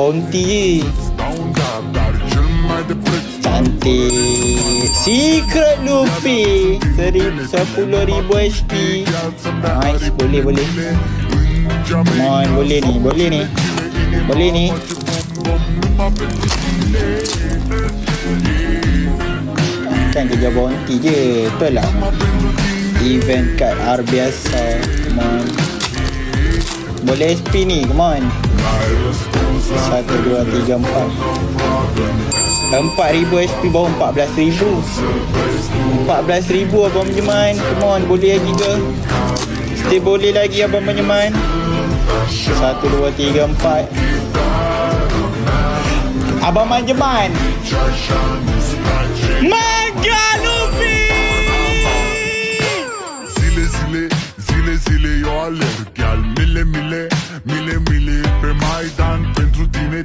Bounty cantik. Secret Luffy 10,000 HP. Nice. Boleh. Come on, boleh ni. Kan kerja bounty je. Betul lah. Event kat R biasa. Come on. Boleh SP ni. Come on. 1, 2, 3, 4 4,000 SP baru 14,000. 14,000 Abang Benjamin. Come on, boleh lagi ke? Still boleh lagi Abang Benjamin. 1, 2, 3, 4 Abang Benjamin. Mega Luffy. Zile eu alerg, chiar mile pe Maidan pentru tine